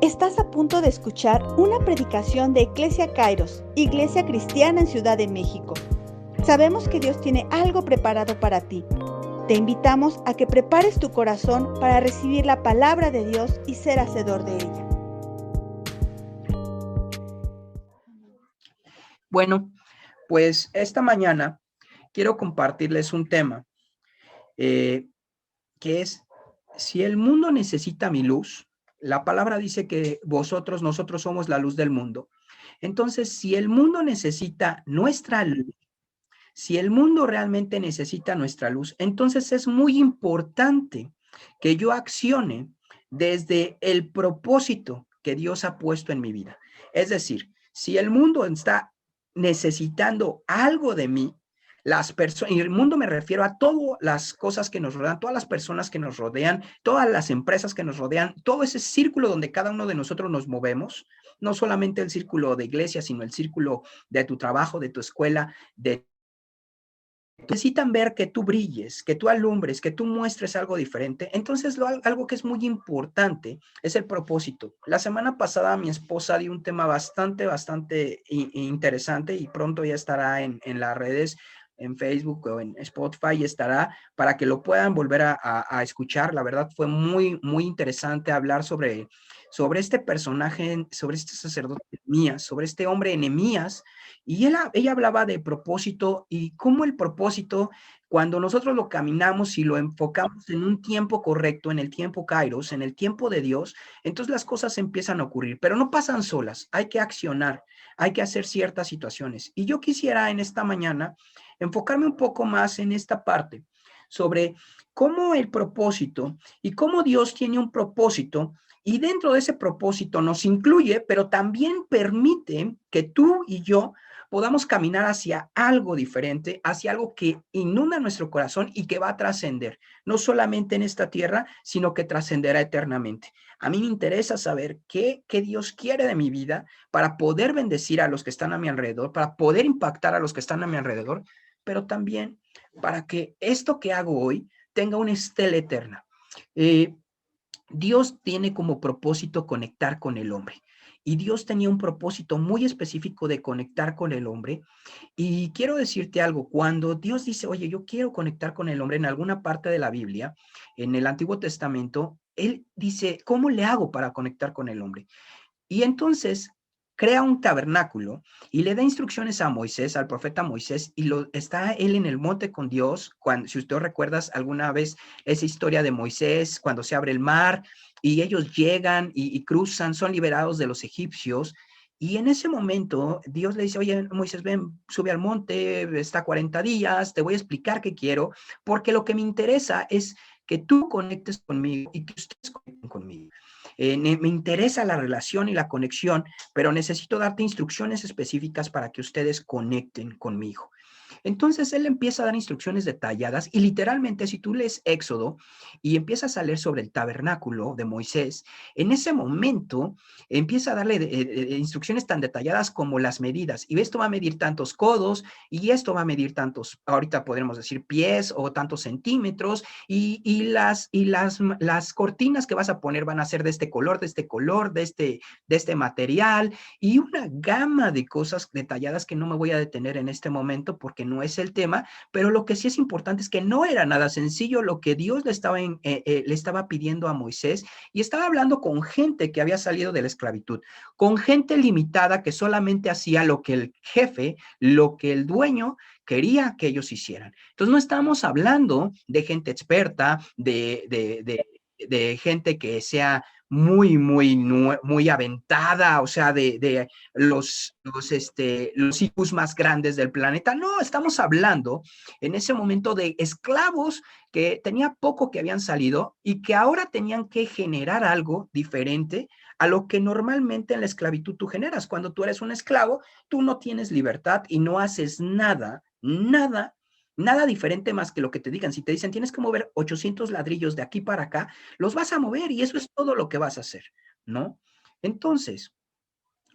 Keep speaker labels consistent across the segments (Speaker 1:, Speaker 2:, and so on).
Speaker 1: Estás a punto de escuchar una predicación de Iglesia Kairos, Iglesia Cristiana en Ciudad de México. Sabemos que Dios tiene algo preparado para ti. Te invitamos a que prepares tu corazón para recibir la palabra de Dios y ser hacedor de ella.
Speaker 2: Bueno, pues esta mañana quiero compartirles un tema que es, si el mundo necesita mi luz, la palabra dice que nosotros somos la luz del mundo. Entonces, si el mundo necesita nuestra luz, si el mundo realmente necesita nuestra luz, entonces es muy importante que yo accione desde el propósito que Dios ha puesto en mi vida. Es decir, si el mundo está necesitando algo de mí, las personas, y el mundo me refiero a todas las cosas que nos rodean, todas las personas que nos rodean, todas las empresas que nos rodean, todo ese círculo donde cada uno de nosotros nos movemos, no solamente el círculo de iglesia, sino el círculo de tu trabajo, de tu escuela, de necesitan ver que tú brilles, que tú alumbres, que tú muestres algo diferente. Entonces, algo que es muy importante es el propósito. La semana pasada mi esposa dio un tema bastante interesante y pronto ya estará en las redes, en Facebook o en Spotify, y estará para que lo puedan volver a escuchar. La verdad fue muy interesante hablar sobre este personaje, sobre este sacerdote Nehemías, sobre este hombre Nehemías. Y ella hablaba de propósito y cómo el propósito, cuando nosotros lo caminamos y lo enfocamos en un tiempo correcto, en el tiempo Kairos, en el tiempo de Dios, entonces las cosas empiezan a ocurrir, pero no pasan solas, hay que accionar, hay que hacer ciertas situaciones. Y yo quisiera en esta mañana enfocarme un poco más en esta parte sobre cómo el propósito y cómo Dios tiene un propósito y dentro de ese propósito nos incluye, pero también permite que tú y yo podamos caminar hacia algo diferente, hacia algo que inunda nuestro corazón y que va a trascender, no solamente en esta tierra, sino que trascenderá eternamente. A mí me interesa saber qué Dios quiere de mi vida para poder bendecir a los que están a mi alrededor, para poder impactar a los que están a mi alrededor, pero también para que esto que hago hoy tenga una estela eterna. Dios tiene como propósito conectar con el hombre. Y Dios tenía un propósito muy específico de conectar con el hombre. Y quiero decirte algo, cuando Dios dice, oye, yo quiero conectar con el hombre en alguna parte de la Biblia, en el Antiguo Testamento, Él dice, ¿cómo le hago para conectar con el hombre? Y entonces crea un tabernáculo y le da instrucciones a Moisés, al profeta Moisés, y está él en el monte con Dios. Si usted recuerdas alguna vez esa historia de Moisés, cuando se abre el mar y ellos llegan y cruzan, son liberados de los egipcios. Y en ese momento Dios le dice, oye, Moisés, ven, sube al monte, está 40 días, te voy a explicar qué quiero, porque lo que me interesa es que tú conectes conmigo y que ustedes conecten conmigo. Me interesa la relación y la conexión, pero necesito darte instrucciones específicas para que ustedes conecten conmigo. Entonces él empieza a dar instrucciones detalladas y literalmente si tú lees Éxodo y empiezas a leer sobre el tabernáculo de Moisés, en ese momento empieza a darle instrucciones tan detalladas como las medidas. Y esto va a medir tantos codos y esto va a medir tantos, ahorita podremos decir pies o tantos centímetros y las cortinas que vas a poner van a ser de este color, de este material y una gama de cosas detalladas que no me voy a detener en este momento porque no es el tema, pero lo que sí es importante es que no era nada sencillo lo que Dios le estaba pidiendo a Moisés y estaba hablando con gente que había salido de la esclavitud, con gente limitada que solamente hacía lo que el jefe, lo que el dueño quería que ellos hicieran. Entonces no estamos hablando de gente experta, de gente que sea muy aventada, o sea, de los hijos más grandes del planeta. No, estamos hablando en ese momento de esclavos que tenía poco que habían salido y que ahora tenían que generar algo diferente a lo que normalmente en la esclavitud tú generas. Cuando tú eres un esclavo, tú no tienes libertad y no haces nada diferente más que lo que te digan. Si te dicen tienes que mover 800 ladrillos de aquí para acá, los vas a mover y eso es todo lo que vas a hacer, ¿no? Entonces,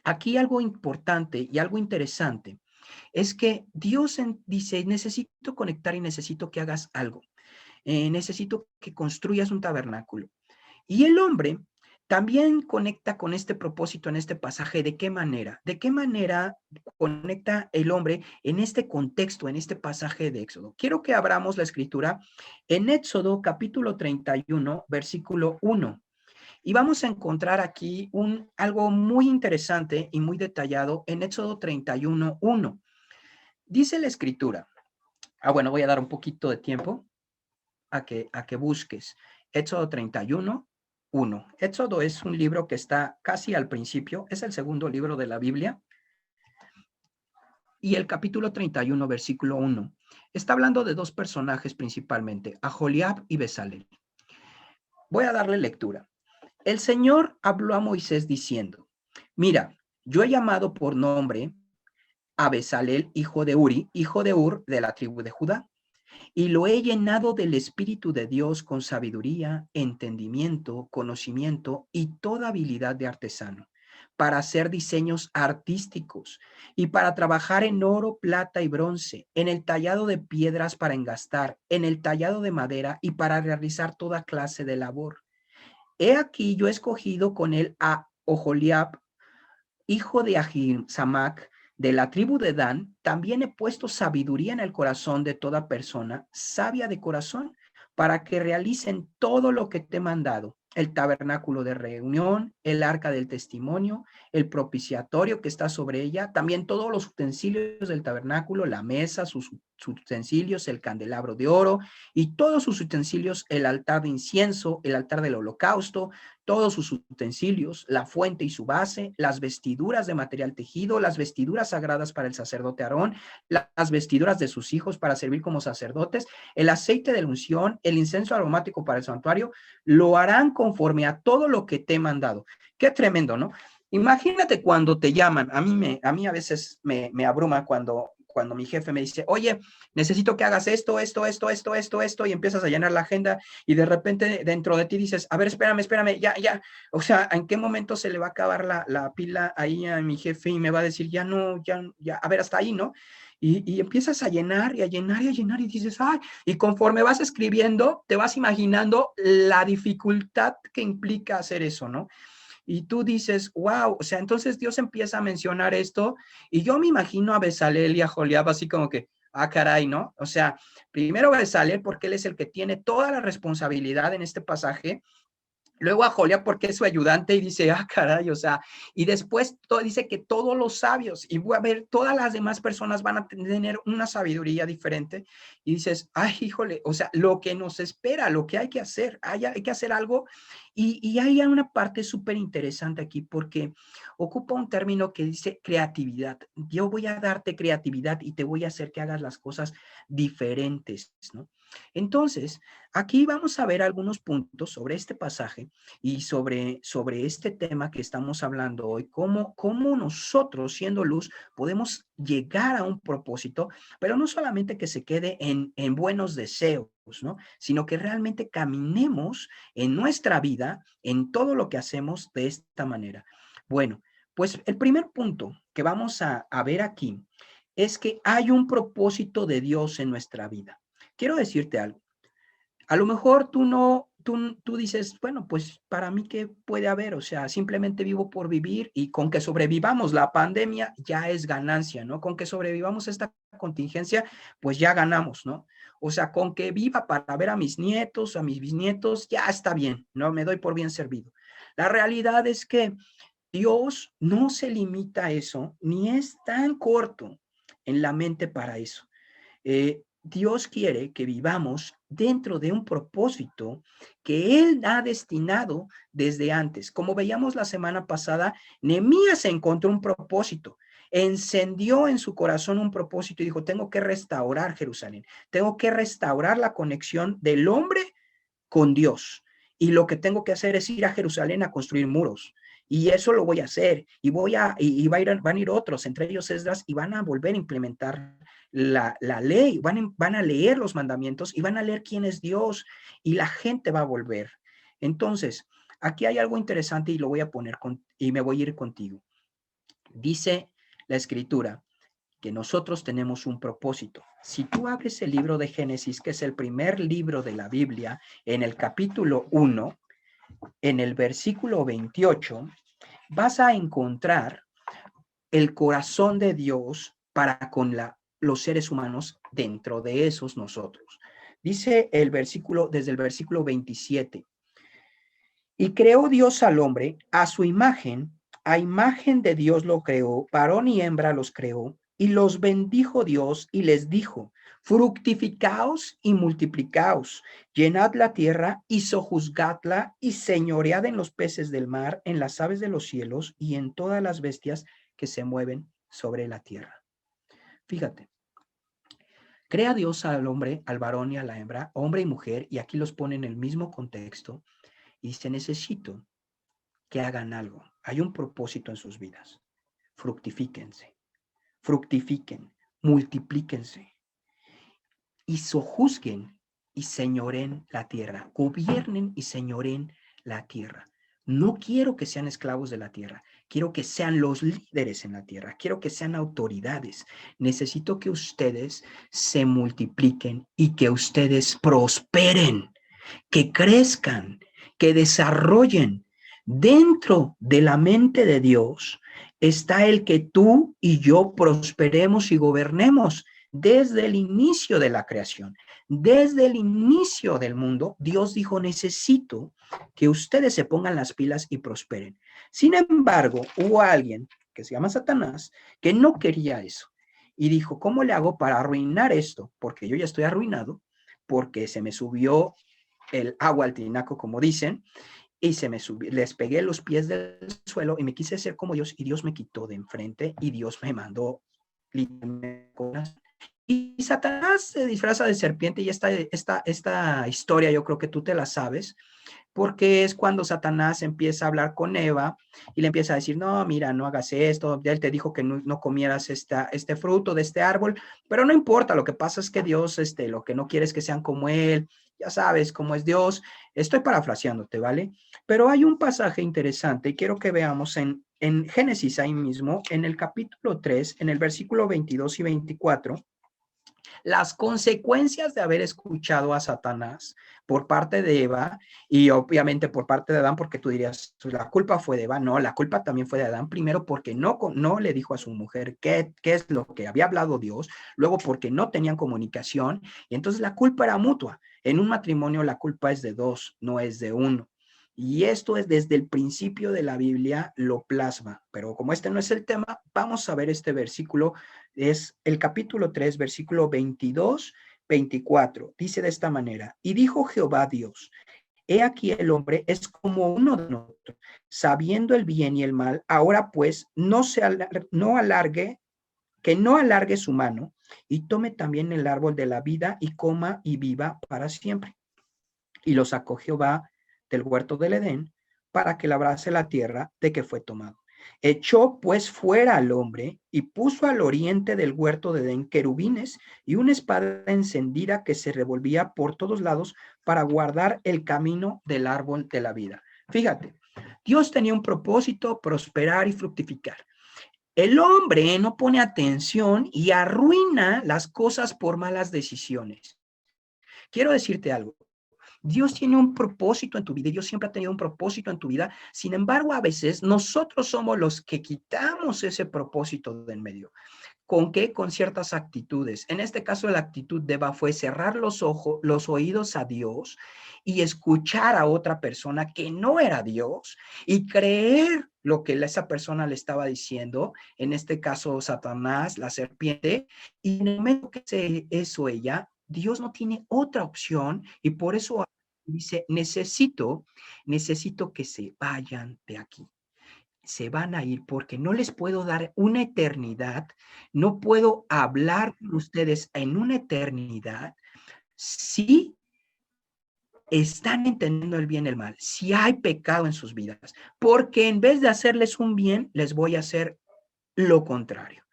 Speaker 2: aquí algo importante y algo interesante es que Dios dice, necesito conectar y necesito que hagas algo. Necesito que construyas un tabernáculo. Y el hombre también conecta con este propósito en este pasaje. ¿De qué manera? ¿De qué manera conecta el hombre en este contexto, en este pasaje de Éxodo? Quiero que abramos la escritura en Éxodo capítulo 31, versículo 1. Y vamos a encontrar aquí algo muy interesante y muy detallado en Éxodo 31, 1. Dice la escritura. Bueno, voy a dar un poquito de tiempo a que busques. Éxodo 31, 1. Éxodo es un libro que está casi al principio, es el segundo libro de la Biblia. Y el capítulo 31, versículo 1, está hablando de dos personajes principalmente, Aholiab y Bezalel. Voy a darle lectura. El Señor habló a Moisés diciendo, mira, yo he llamado por nombre a Bezalel, hijo de Uri, hijo de Ur, de la tribu de Judá, y lo he llenado del Espíritu de Dios con sabiduría, entendimiento, conocimiento y toda habilidad de artesano, para hacer diseños artísticos y para trabajar en oro, plata y bronce, en el tallado de piedras para engastar, en el tallado de madera y para realizar toda clase de labor. He aquí yo he escogido con él a Oholiab, hijo de Ahisamac, de la tribu de Dan. También he puesto sabiduría en el corazón de toda persona sabia de corazón, para que realicen todo lo que te he mandado: el tabernáculo de reunión, el arca del testimonio, el propiciatorio que está sobre ella, también todos los utensilios del tabernáculo, la mesa, sus utensilios, el candelabro de oro y todos sus utensilios, el altar de incienso, el altar del holocausto, todos sus utensilios, la fuente y su base, las vestiduras de material tejido, las vestiduras sagradas para el sacerdote Aarón, las vestiduras de sus hijos para servir como sacerdotes, el aceite de la unción, el incienso aromático para el santuario, lo harán conforme a todo lo que te he mandado. Qué tremendo, ¿no? Imagínate cuando te llaman. A mí a veces me abruma cuando mi jefe me dice, oye, necesito que hagas esto, y empiezas a llenar la agenda y de repente dentro de ti dices, a ver, espérame, ya. O sea, ¿en qué momento se le va a acabar la pila ahí a mi jefe y me va a decir, ya no, ya, a ver, hasta ahí, ¿no? Y empiezas a llenar y dices, ay, y conforme vas escribiendo, te vas imaginando la dificultad que implica hacer eso, ¿no? Y tú dices, wow, o sea, entonces Dios empieza a mencionar esto y yo me imagino a Bezalel y a Joliab así como que, caray, ¿no? O sea, primero Bezalel porque él es el que tiene toda la responsabilidad en este pasaje. Luego a Joliab porque es su ayudante y dice, caray, o sea, y después dice que todos los sabios, y voy a ver, todas las demás personas van a tener una sabiduría diferente, y dices, ay, híjole, o sea, lo que nos espera, lo que hay que hacer, hay que hacer algo, y hay una parte súper interesante aquí, porque ocupa un término que dice creatividad. Yo voy a darte creatividad y te voy a hacer que hagas las cosas diferentes, ¿no? Entonces, aquí vamos a ver algunos puntos sobre este pasaje y sobre este tema que estamos hablando hoy, cómo nosotros, siendo luz, podemos llegar a un propósito, pero no solamente que se quede en buenos deseos, ¿no? Sino que realmente caminemos en nuestra vida, en todo lo que hacemos de esta manera. Bueno, pues el primer punto que vamos a ver aquí es que hay un propósito de Dios en nuestra vida. Quiero decirte algo. A lo mejor tú dices, bueno, pues para mí, ¿qué puede haber? O sea, simplemente vivo por vivir y con que sobrevivamos la pandemia ya es ganancia, ¿no? Con que sobrevivamos esta contingencia, pues ya ganamos, ¿no? O sea, con que viva para ver a mis nietos, a mis bisnietos, ya está bien, ¿no? Me doy por bien servido. La realidad es que Dios no se limita a eso, ni es tan corto en la mente para eso. Dios quiere que vivamos dentro de un propósito que Él ha destinado desde antes. Como veíamos la semana pasada, Nehemías encontró un propósito, encendió en su corazón un propósito y dijo, tengo que restaurar Jerusalén, tengo que restaurar la conexión del hombre con Dios. Y lo que tengo que hacer es ir a Jerusalén a construir muros. Y eso lo voy a hacer. Y van a ir otros, entre ellos Esdras, y van a volver a implementar la ley. Van a leer los mandamientos y van a leer quién es Dios. Y la gente va a volver. Entonces, aquí hay algo interesante y lo voy a poner y me voy a ir contigo. Dice la escritura que nosotros tenemos un propósito. Si tú abres el libro de Génesis, que es el primer libro de la Biblia, en el capítulo 1, en el versículo 28, vas a encontrar el corazón de Dios para con los seres humanos dentro de esos nosotros. Dice el versículo, desde el versículo 27, y creó Dios al hombre a su imagen, a imagen de Dios lo creó, varón y hembra los creó, y los bendijo Dios y les dijo, fructificaos y multiplicaos, llenad la tierra y sojuzgadla y señoread en los peces del mar, en las aves de los cielos y en todas las bestias que se mueven sobre la tierra. Fíjate, crea Dios al hombre, al varón y a la hembra, hombre y mujer, y aquí los pone en el mismo contexto, y dice, necesito que hagan algo. Hay un propósito en sus vidas. Fructifíquense, fructifiquen, multiplíquense y sojuzguen y señoren la tierra, gobiernen y señoren la tierra. No quiero que sean esclavos de la tierra, quiero que sean los líderes en la tierra, quiero que sean autoridades. Necesito que ustedes se multipliquen y que ustedes prosperen, que crezcan, que desarrollen. Dentro de la mente de Dios está el que tú y yo prosperemos y gobernemos. Desde el inicio de la creación, desde el inicio del mundo, Dios dijo, necesito que ustedes se pongan las pilas y prosperen. Sin embargo, hubo alguien que se llama Satanás que no quería eso y dijo, ¿cómo le hago para arruinar esto? Porque yo ya estoy arruinado, porque se me subió el agua al tinaco, como dicen, y se me subió, les pegué los pies del suelo y me quise hacer como Dios y Dios me quitó de enfrente y Dios me mandó literalmente. Y Satanás se disfraza de serpiente y esta historia yo creo que tú te la sabes, porque es cuando Satanás empieza a hablar con Eva y le empieza a decir, no, mira, no hagas esto, él te dijo que no comieras este fruto de este árbol, pero no importa, lo que pasa es que Dios, lo que no quiere es que sean como él, ya sabes cómo es Dios, estoy parafraseándote, ¿vale? Pero hay un pasaje interesante y quiero que veamos en Génesis ahí mismo, en el capítulo 3, en el versículo 22 y 24, las consecuencias de haber escuchado a Satanás por parte de Eva y obviamente por parte de Adán, porque tú dirías, la culpa fue de Eva. No, la culpa también fue de Adán, primero porque no le dijo a su mujer qué es lo que había hablado Dios, luego porque no tenían comunicación, y entonces la culpa era mutua. En un matrimonio la culpa es de dos, no es de uno. Y esto es desde el principio de la Biblia lo plasma, pero como este no es el tema, vamos a ver este versículo, es el capítulo 3, versículo 22, 24. Dice de esta manera, y dijo Jehová Dios, he aquí el hombre es como uno de nosotros, sabiendo el bien y el mal, ahora pues no alargue su mano y tome también el árbol de la vida y coma y viva para siempre. Y lo sacó Jehová del huerto del Edén para que labrase la tierra de que fue tomado. Echó pues fuera al hombre y puso al oriente del huerto de Edén querubines y una espada encendida que se revolvía por todos lados para guardar el camino del árbol de la vida. Fíjate, Dios tenía un propósito, prosperar y fructificar. El hombre no pone atención y arruina las cosas por malas decisiones. Quiero decirte algo. Dios tiene un propósito en tu vida y Dios siempre ha tenido un propósito en tu vida. Sin embargo, a veces nosotros somos los que quitamos ese propósito de en medio. ¿Con qué? Con ciertas actitudes. En este caso, la actitud de Eva fue cerrar los ojos, los oídos a Dios y escuchar a otra persona que no era Dios y creer lo que esa persona le estaba diciendo, en este caso Satanás, la serpiente, y en el momento que hace eso ella, Dios no tiene otra opción y por eso dice, necesito que se vayan de aquí. Se van a ir porque no les puedo dar una eternidad, no puedo hablar con ustedes en una eternidad si están entendiendo el bien y el mal, si hay pecado en sus vidas, porque en vez de hacerles un bien, les voy a hacer lo contrario.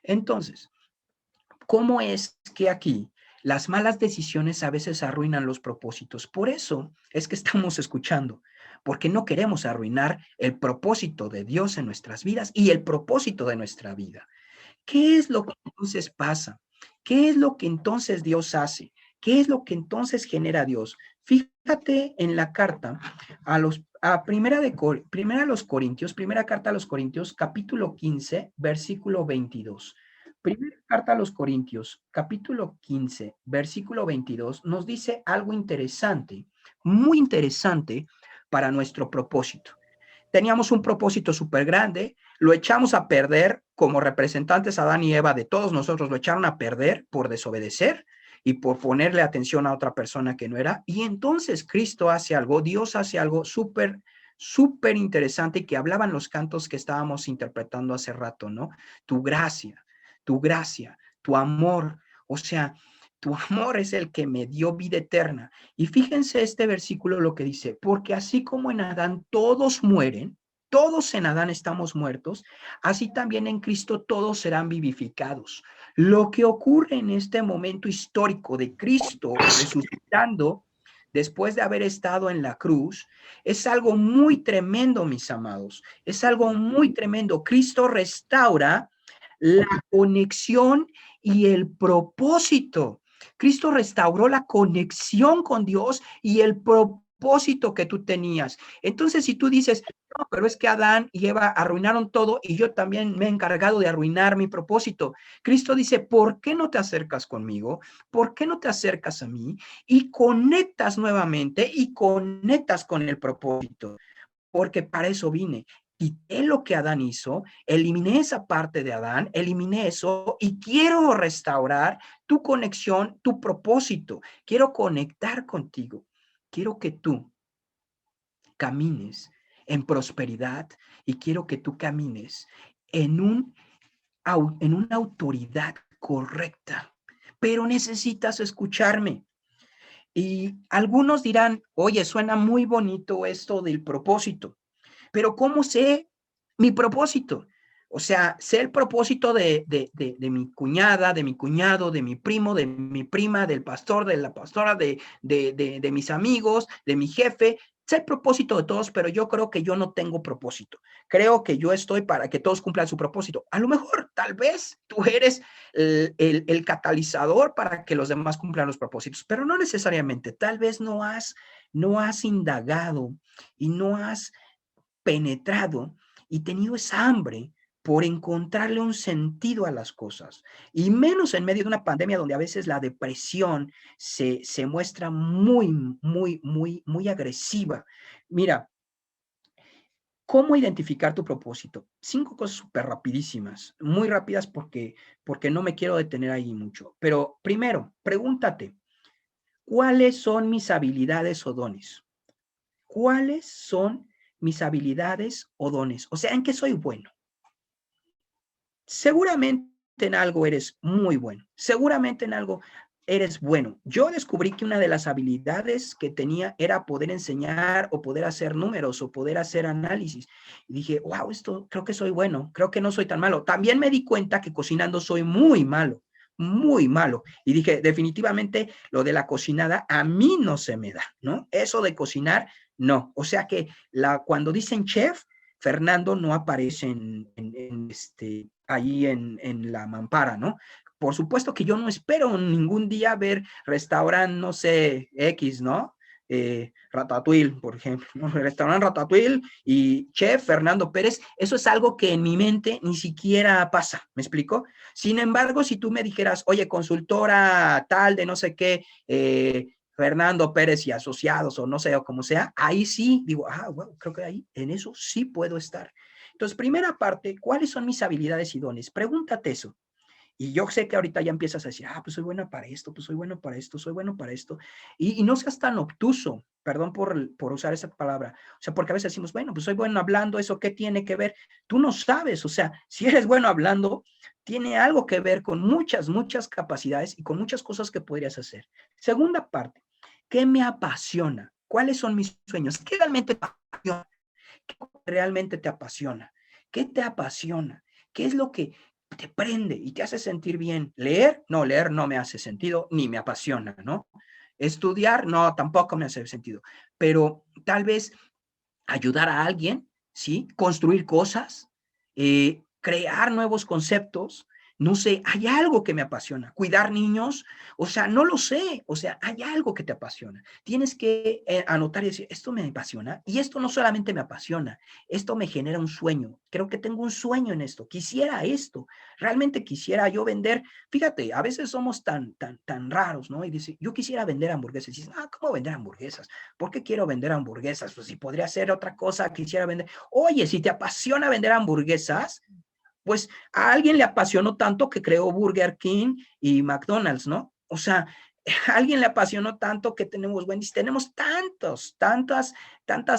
Speaker 2: Entonces, ¿cómo es que aquí las malas decisiones a veces arruinan los propósitos? Por eso es que estamos escuchando, porque no queremos arruinar el propósito de Dios en nuestras vidas y el propósito de nuestra vida. ¿Qué es lo que entonces pasa? ¿Qué es lo que entonces Dios hace? ¿Qué es lo que entonces genera Dios? Fíjate en la carta primera carta a los Corintios, capítulo 15, versículo 22. Primera carta a los Corintios, capítulo 15, versículo 22, nos dice algo interesante, muy interesante para nuestro propósito. Teníamos un propósito súper grande, lo echamos a perder como representantes Adán y Eva de todos nosotros, lo echaron a perder por desobedecer y por ponerle atención a otra persona que no era. Y entonces Cristo hace algo, Dios hace algo súper, súper interesante que hablaban los cantos que estábamos interpretando hace rato, ¿no? Tu gracia, tu amor, o sea, tu amor es el que me dio vida eterna. Y fíjense este versículo lo que dice, porque así como en Adán todos mueren, todos en Adán estamos muertos, así también en Cristo todos serán vivificados. Lo que ocurre en este momento histórico de Cristo resucitando después de haber estado en la cruz es algo muy tremendo, mis amados. Es algo muy tremendo. Cristo restaura la conexión y el propósito. Cristo restauró la conexión con Dios y el propósito que tú tenías. Entonces, si tú dices, no, pero es que Adán y Eva arruinaron todo y yo también me he encargado de arruinar mi propósito. Cristo dice, ¿por qué no te acercas conmigo? ¿Por qué no te acercas a mí? Y conectas nuevamente y conectas con el propósito, porque para eso vine. Quité lo que Adán hizo, eliminé esa parte de Adán, eliminé eso y quiero restaurar tu conexión, tu propósito. Quiero conectar contigo. Quiero que tú camines en prosperidad y quiero que tú camines en una autoridad correcta. Pero necesitas escucharme. Y algunos dirán, oye, suena muy bonito esto del propósito. Pero ¿cómo sé mi propósito? O sea, sé el propósito de mi cuñada, de mi cuñado, de mi primo, de mi prima, del pastor, de la pastora, de mis amigos, de mi jefe. Sé el propósito de todos, pero yo creo que yo no tengo propósito. Creo que yo estoy para que todos cumplan su propósito. A lo mejor, tal vez, tú eres el catalizador para que los demás cumplan los propósitos, pero no necesariamente. Tal vez no has indagado y no has penetrado y tenido esa hambre por encontrarle un sentido a las cosas, y menos en medio de una pandemia donde a veces la depresión se muestra muy, muy, muy, muy agresiva. Mira, ¿cómo identificar tu propósito? 5 cosas súper rapidísimas, muy rápidas porque no me quiero detener ahí mucho. Pero primero, pregúntate, ¿cuáles son mis habilidades o dones? ¿Cuáles son mis habilidades o dones? O sea, ¿en qué soy bueno? Seguramente en algo eres muy bueno. Seguramente en algo eres bueno. Yo descubrí que una de las habilidades que tenía era poder enseñar o poder hacer números o poder hacer análisis. Y dije, wow, esto creo que soy bueno, creo que no soy tan malo. También me di cuenta que cocinando soy muy malo, muy malo. Y dije, definitivamente lo de la cocinada a mí no se me da, ¿no? Eso de cocinar, no. O sea que cuando dicen chef, Fernando no aparece ahí en la mampara, ¿no? Por supuesto que yo no espero ningún día ver restaurante, no sé, X, ¿no? Ratatouille, por ejemplo, ¿no? Restaurante Ratatouille y chef Fernando Pérez, eso es algo que en mi mente ni siquiera pasa, ¿me explico? Sin embargo, si tú me dijeras, oye, consultora tal de no sé qué, Fernando Pérez y asociados o no sé, o como sea, ahí sí digo, wow, creo que ahí en eso sí puedo estar. Entonces, primera parte, ¿cuáles son mis habilidades y dones? Pregúntate eso. Y yo sé que ahorita ya empiezas a decir, pues soy buena para esto, pues soy bueno para esto, soy bueno para esto. Y no seas tan obtuso, perdón por usar esa palabra. O sea, porque a veces decimos, bueno, pues soy bueno hablando, ¿eso qué tiene que ver? Tú no sabes, o sea, si eres bueno hablando, tiene algo que ver con muchas, muchas capacidades y con muchas cosas que podrías hacer. Segunda parte, ¿qué me apasiona? ¿Cuáles son mis sueños? ¿Qué realmente te apasiona? ¿Qué realmente te apasiona? ¿Qué te apasiona? ¿Qué es lo que te prende y te hace sentir bien? ¿Leer? No, leer no me hace sentido ni me apasiona, ¿no? Estudiar, no, tampoco me hace sentido. Pero tal vez ayudar a alguien, ¿sí? Construir cosas, crear nuevos conceptos, No sé, hay algo que me apasiona. Cuidar niños, o sea, no lo sé. O sea, hay algo que te apasiona. Tienes que anotar y decir, esto me apasiona. Y esto no solamente me apasiona, esto me genera un sueño. Creo que tengo un sueño en esto. Quisiera esto. Realmente quisiera yo vender. Fíjate, a veces somos tan raros, ¿no? Y dice, yo quisiera vender hamburguesas. Y dices, ¿cómo vender hamburguesas? ¿Por qué quiero vender hamburguesas? Pues si podría hacer otra cosa, quisiera vender. Oye, si te apasiona vender hamburguesas, pues a alguien le apasionó tanto que creó Burger King y McDonald's, ¿no? O sea, a alguien le apasionó tanto que tenemos Wendy's, tenemos tantas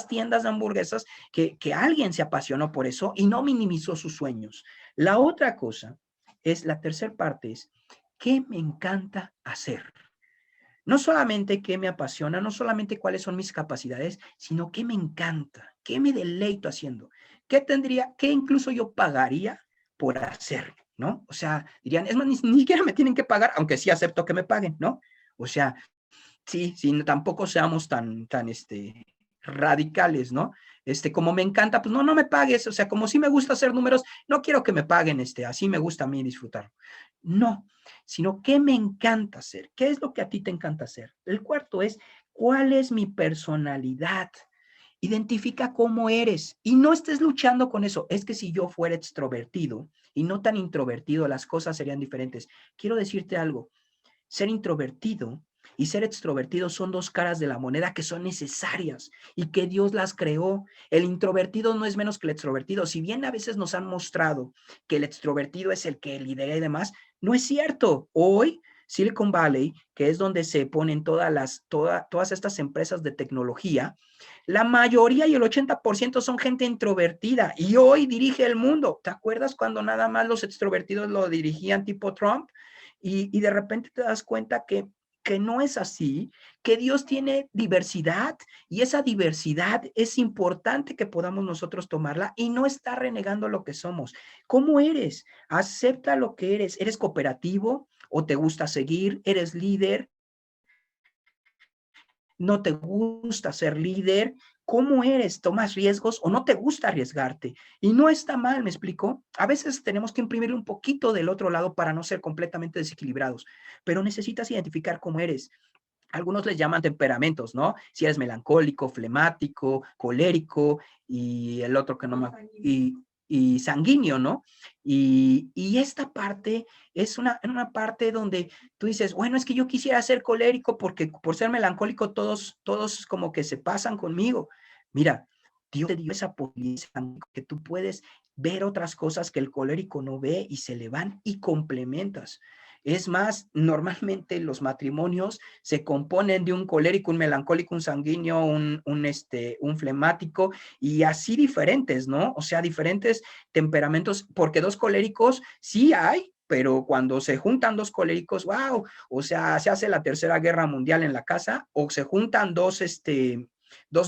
Speaker 2: tiendas de hamburguesas que alguien se apasionó por eso y no minimizó sus sueños. La otra cosa es, la tercera parte es, ¿qué me encanta hacer? No solamente qué me apasiona, no solamente cuáles son mis capacidades, sino qué me encanta, qué me deleito haciendo, qué incluso yo pagaría por hacerlo, ¿no? O sea, dirían, es más, ni siquiera me tienen que pagar, aunque sí acepto que me paguen, ¿no? O sea, sí, tampoco seamos tan, radicales, ¿no? Como me encanta, pues no me pagues, o sea, como sí me gusta hacer números, no quiero que me paguen, así me gusta a mí disfrutar. No, sino qué me encanta hacer, qué es lo que a ti te encanta hacer. El cuarto es, ¿cuál es mi personalidad? Identifica cómo eres y no estés luchando con eso. Es que si yo fuera extrovertido y no tan introvertido, las cosas serían diferentes. Quiero decirte algo, ser introvertido y ser extrovertido son dos caras de la moneda que son necesarias y que Dios las creó. El introvertido no es menos que el extrovertido. Si bien a veces nos han mostrado que el extrovertido es el que lidera y demás, no es cierto. Hoy Silicon Valley, que es donde se ponen todas estas empresas de tecnología, la mayoría y el 80% son gente introvertida y hoy dirige el mundo. ¿Te acuerdas cuando nada más los extrovertidos lo dirigían tipo Trump? Y de repente te das cuenta que no es así, que Dios tiene diversidad y esa diversidad es importante que podamos nosotros tomarla y no estar renegando lo que somos. ¿Cómo eres? Acepta lo que eres. ¿Eres cooperativo o te gusta seguir? ¿Eres líder? ¿No te gusta ser líder? ¿Cómo eres? ¿Tomas riesgos o no te gusta arriesgarte? Y no está mal, ¿me explico? A veces tenemos que imprimir un poquito del otro lado para no ser completamente desequilibrados, pero necesitas identificar cómo eres. Algunos les llaman temperamentos, ¿no? Si eres melancólico, flemático, colérico y el otro que no me... Y sanguíneo, ¿no? Y esta parte es una parte donde tú dices, bueno, es que yo quisiera ser colérico porque por ser melancólico todos como que se pasan conmigo. Mira, Dios te dio esa posibilidad que tú puedes ver otras cosas que el colérico no ve y se le van y complementas. Es más, normalmente los matrimonios se componen de un colérico, un melancólico, un sanguíneo, un flemático y así diferentes, ¿no? O sea, diferentes temperamentos, porque dos coléricos sí hay, pero cuando se juntan dos coléricos, wow, o sea, se hace la Tercera Guerra Mundial en la casa, o se juntan dos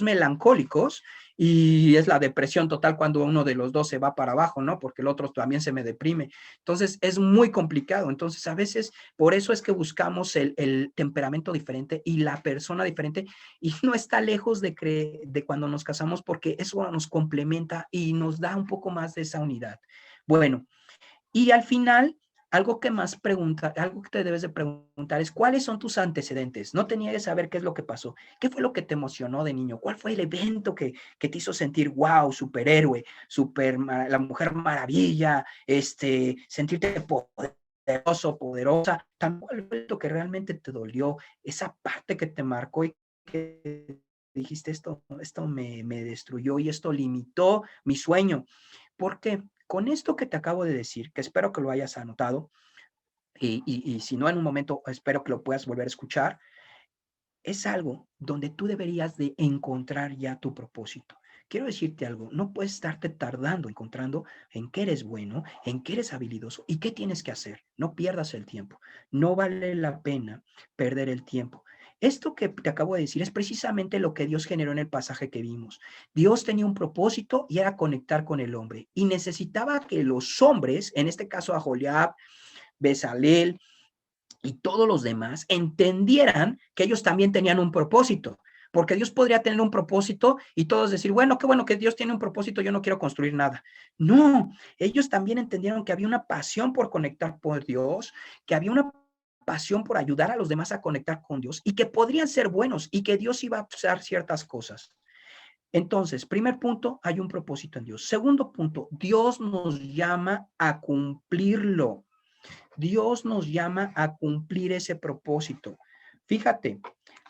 Speaker 2: melancólicos y es la depresión total cuando uno de los dos se va para abajo, ¿no? Porque el otro también se me deprime. Entonces, es muy complicado. Entonces, a veces, por eso es que buscamos el temperamento diferente y la persona diferente y no está lejos de cuando nos casamos porque eso nos complementa y nos da un poco más de esa unidad. Bueno, y al final, algo que te debes de preguntar es ¿cuáles son tus antecedentes? No te niegues a ver qué es lo que pasó. ¿Qué fue lo que te emocionó de niño? ¿Cuál fue el evento que te hizo sentir wow, superhéroe, la mujer maravilla, sentirte poderoso, poderosa? ¿Cuál fue lo que realmente te dolió? Esa parte que te marcó y que dijiste esto me destruyó y esto limitó mi sueño. Porque con esto que te acabo de decir, que espero que lo hayas anotado, y si no en un momento, espero que lo puedas volver a escuchar, es algo donde tú deberías de encontrar ya tu propósito. Quiero decirte algo, no puedes estarte tardando encontrando en qué eres bueno, en qué eres habilidoso y qué tienes que hacer. No pierdas el tiempo. No vale la pena perder el tiempo. Esto que te acabo de decir es precisamente lo que Dios generó en el pasaje que vimos. Dios tenía un propósito y era conectar con el hombre y necesitaba que los hombres, en este caso a Joliab, Bezalel, y todos los demás entendieran que ellos también tenían un propósito. porque Dios podría tener un propósito y todos decir, bueno, qué bueno que Dios tiene un propósito, yo no quiero construir nada. No, ellos también entendieron que había una pasión por conectar con Dios, que había una pasión por ayudar a los demás a conectar con Dios y que podrían ser buenos y que Dios iba a usar ciertas cosas. Entonces, primer punto, hay un propósito en Dios. Segundo punto, Dios nos llama a cumplirlo. Dios nos llama a cumplir ese propósito. Fíjate,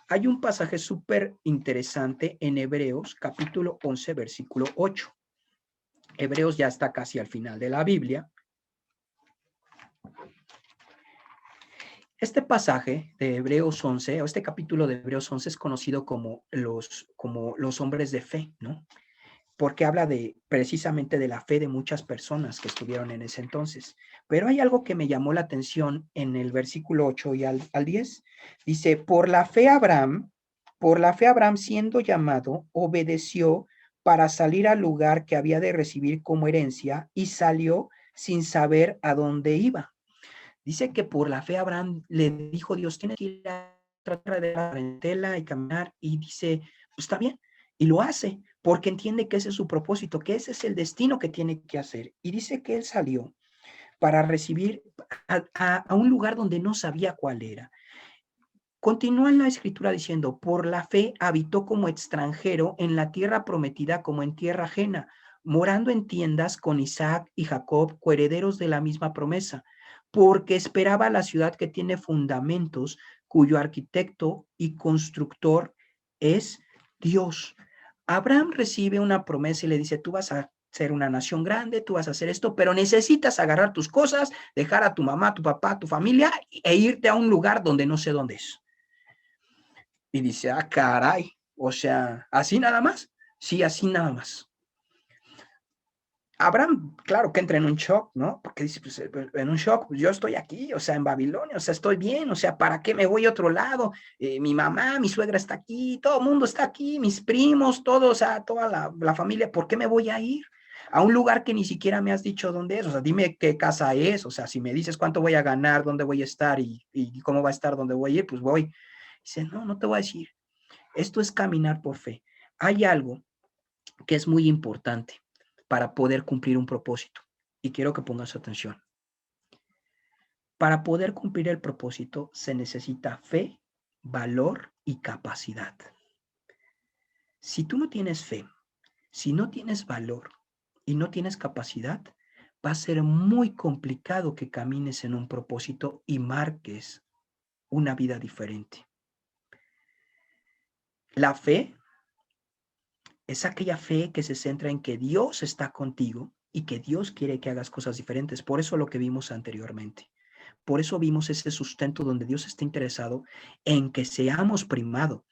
Speaker 2: hay un pasaje súper interesante en Hebreos, capítulo 11, versículo 8. Hebreos ya está casi al final de la Biblia. Este pasaje de Hebreos 11, o este capítulo de Hebreos 11 es conocido como los hombres de fe, ¿no? Porque habla precisamente de la fe de muchas personas que estuvieron en ese entonces. Pero hay algo que me llamó la atención en el versículo 8 y al 10. Dice, por la fe Abraham siendo llamado, obedeció para salir al lugar que había de recibir como herencia y salió sin saber a dónde iba. Dice que por la fe Abraham le dijo Dios, tienes que ir a tratar de la parentela y caminar, y dice, pues está bien, y lo hace, porque entiende que ese es su propósito, que ese es el destino que tiene que hacer. Y dice que él salió para recibir a un lugar donde no sabía cuál era. Continúa en la escritura diciendo, por la fe habitó como extranjero en la tierra prometida como en tierra ajena, morando en tiendas con Isaac y Jacob, coherederos de la misma promesa, porque esperaba la ciudad que tiene fundamentos, cuyo arquitecto y constructor es Dios. Abraham recibe una promesa y le dice, tú vas a ser una nación grande, tú vas a hacer esto, pero necesitas agarrar tus cosas, dejar a tu mamá, tu papá, tu familia e irte a un lugar donde no sé dónde es. Y dice, ah, caray, o sea, ¿así nada más? Sí, así nada más. Abraham, claro que entra en un shock, ¿no? Porque dice, pues, en un shock, pues yo estoy aquí, o sea, en Babilonia, o sea, estoy bien, o sea, ¿para qué me voy a otro lado? Mi mamá, mi suegra está aquí, todo el mundo está aquí, mis primos, todos, o sea, toda la familia, ¿por qué me voy a ir a un lugar que ni siquiera me has dicho dónde es? O sea, dime qué casa es, o sea, si me dices cuánto voy a ganar, dónde voy a estar y cómo va a estar, dónde voy a ir, pues voy. Dice, no, no te voy a decir. Esto es caminar por fe. Hay algo que es muy importante para poder cumplir un propósito. Y quiero que pongas atención. Para poder cumplir el propósito se necesita fe, valor y capacidad. Si tú no tienes fe, si no tienes valor y no tienes capacidad, va a ser muy complicado que camines en un propósito y marques una vida diferente. La fe es aquella fe que se centra en que Dios está contigo y que Dios quiere que hagas cosas diferentes. Por eso lo que vimos anteriormente. Por eso vimos ese sustento donde Dios está interesado en que seamos primado,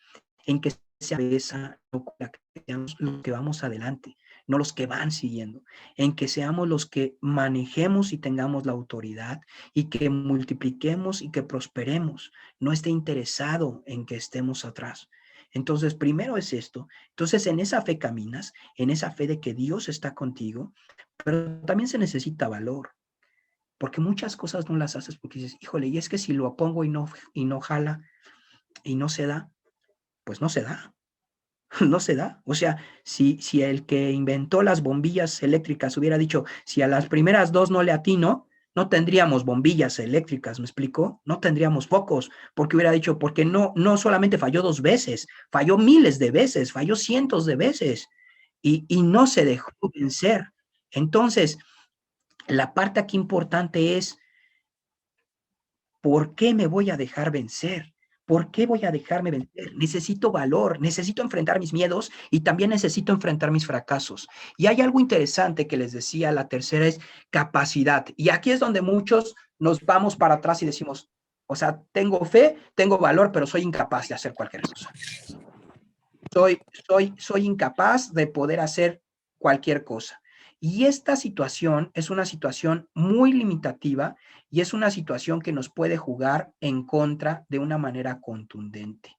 Speaker 2: en que sea esa que seamos los que vamos adelante, no los que van siguiendo, en que seamos los que manejemos y tengamos la autoridad y que multipliquemos y que prosperemos. No esté interesado en que estemos atrás. Entonces, primero es esto. Entonces, en esa fe caminas, en esa fe de que Dios está contigo, pero también se necesita valor, porque muchas cosas no las haces porque dices, híjole, y es que si lo pongo y no jala y no se da, pues no se da. No se da. O sea, si el que inventó las bombillas eléctricas hubiera dicho, si a las primeras dos no le atino, no tendríamos bombillas eléctricas, ¿me explico? No tendríamos focos, porque hubiera dicho, porque no solamente falló 2 veces, falló miles de veces, falló cientos de veces y no se dejó vencer. Entonces, la parte aquí importante es, ¿por qué me voy a dejar vencer? ¿Por qué voy a dejarme vencer? Necesito valor, necesito enfrentar mis miedos y también necesito enfrentar mis fracasos. Y hay algo interesante que les decía, la tercera es capacidad. Y aquí es donde muchos nos vamos para atrás y decimos, o sea, tengo fe, tengo valor, pero soy incapaz de hacer cualquier cosa. Soy incapaz de poder hacer cualquier cosa. Y esta situación es una situación muy limitativa y es una situación que nos puede jugar en contra de una manera contundente,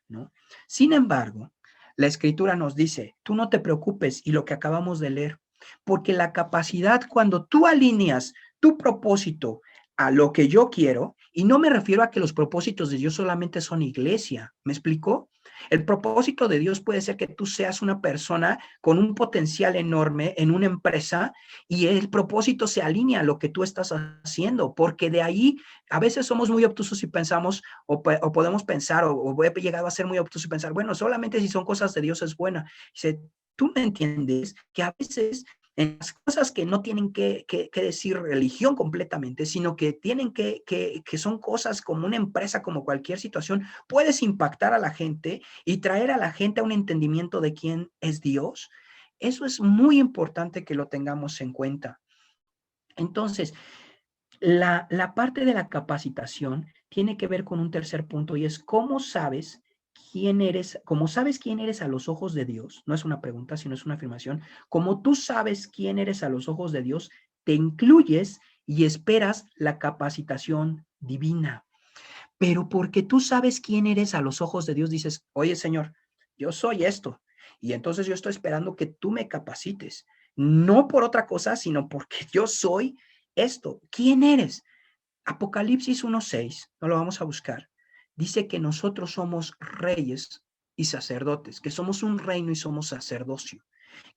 Speaker 2: ¿no? Sin embargo, la escritura nos dice, tú no te preocupes, y lo que acabamos de leer, porque la capacidad, cuando tú alineas tu propósito a lo que yo quiero, y no me refiero a que los propósitos de Dios solamente son iglesia, ¿me explicó? El propósito de Dios puede ser que tú seas una persona con un potencial enorme en una empresa y el propósito se alinea a lo que tú estás haciendo, porque de ahí a veces somos muy obtusos y pensamos o podemos pensar o he llegado a ser muy obtuso y pensar, bueno, solamente si son cosas de Dios es buena. Dice, tú me entiendes que a veces en las cosas que no tienen que decir religión completamente, sino que tienen que son cosas como una empresa, como cualquier situación, puedes impactar a la gente y traer a la gente a un entendimiento de quién es Dios. Eso es muy importante que lo tengamos en cuenta. Entonces, la parte de la capacitación tiene que ver con un tercer punto y es cómo sabes quién eres, como sabes quién eres a los ojos de Dios, no es una pregunta, sino es una afirmación, como tú sabes quién eres a los ojos de Dios, te incluyes y esperas la capacitación divina. Pero porque tú sabes quién eres a los ojos de Dios, dices, oye Señor, yo soy esto, y entonces yo estoy esperando que tú me capacites, no por otra cosa, sino porque yo soy esto. ¿Quién eres? Apocalipsis 1:6, no lo vamos a buscar. Dice que nosotros somos reyes y sacerdotes, que somos un reino y somos sacerdocio,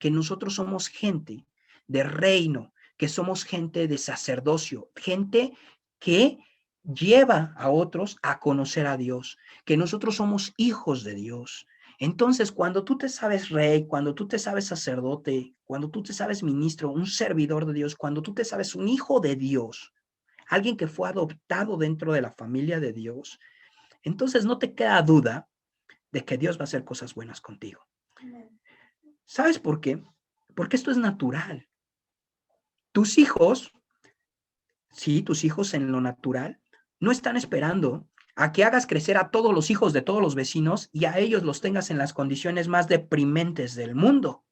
Speaker 2: que nosotros somos gente de reino, que somos gente de sacerdocio, gente que lleva a otros a conocer a Dios, que nosotros somos hijos de Dios. Entonces, cuando tú te sabes rey, cuando tú te sabes sacerdote, cuando tú te sabes ministro, un servidor de Dios, cuando tú te sabes un hijo de Dios, alguien que fue adoptado dentro de la familia de Dios, entonces no te queda duda de que Dios va a hacer cosas buenas contigo. ¿Sabes por qué? Porque esto es natural. Tus hijos, sí, tus hijos en lo natural, no están esperando a que hagas crecer a todos los hijos de todos los vecinos y a ellos los tengas en las condiciones más deprimentes del mundo.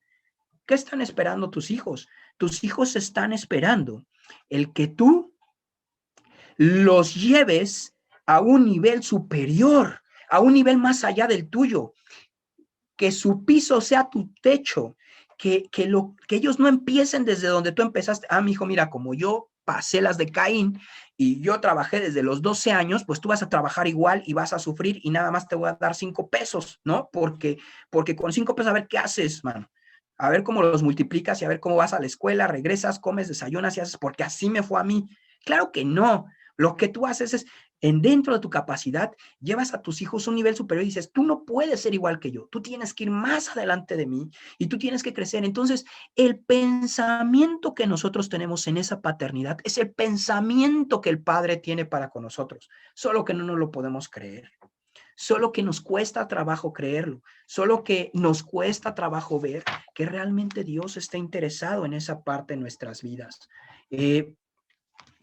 Speaker 2: ¿Qué están esperando tus hijos? Tus hijos están esperando el que tú los lleves a un nivel superior, a un nivel más allá del tuyo, que su piso sea tu techo, que ellos no empiecen desde donde tú empezaste. Ah, mi hijo, mira, como yo pasé las de Caín y yo trabajé desde los 12 años, pues tú vas a trabajar igual y vas a sufrir y nada más te voy a dar 5 pesos, ¿no? Porque con 5 pesos a ver qué haces, mano. A ver cómo los multiplicas y a ver cómo vas a la escuela, regresas, comes, desayunas y haces, porque así me fue a mí. Claro que no. Lo que tú haces es, dentro de tu capacidad, llevas a tus hijos a un nivel superior y dices, tú no puedes ser igual que yo, tú tienes que ir más adelante de mí y tú tienes que crecer. Entonces, el pensamiento que nosotros tenemos en esa paternidad es el pensamiento que el Padre tiene para con nosotros, solo que no nos lo podemos creer. Solo que nos cuesta trabajo creerlo, solo que nos cuesta trabajo ver que realmente Dios está interesado en esa parte de nuestras vidas.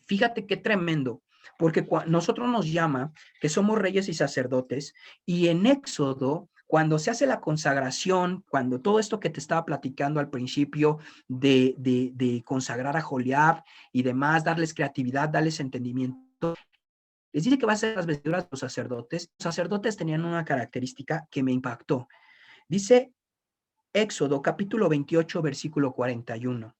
Speaker 2: Fíjate qué tremendo, porque nosotros nos llama que somos reyes y sacerdotes, y en Éxodo, cuando se hace la consagración, cuando todo esto que te estaba platicando al principio de consagrar a Joliab y demás, darles creatividad, darles entendimiento, les dice que va a ser las vestiduras de los sacerdotes. Los sacerdotes tenían una característica que me impactó. Dice Éxodo capítulo 28, versículo 41,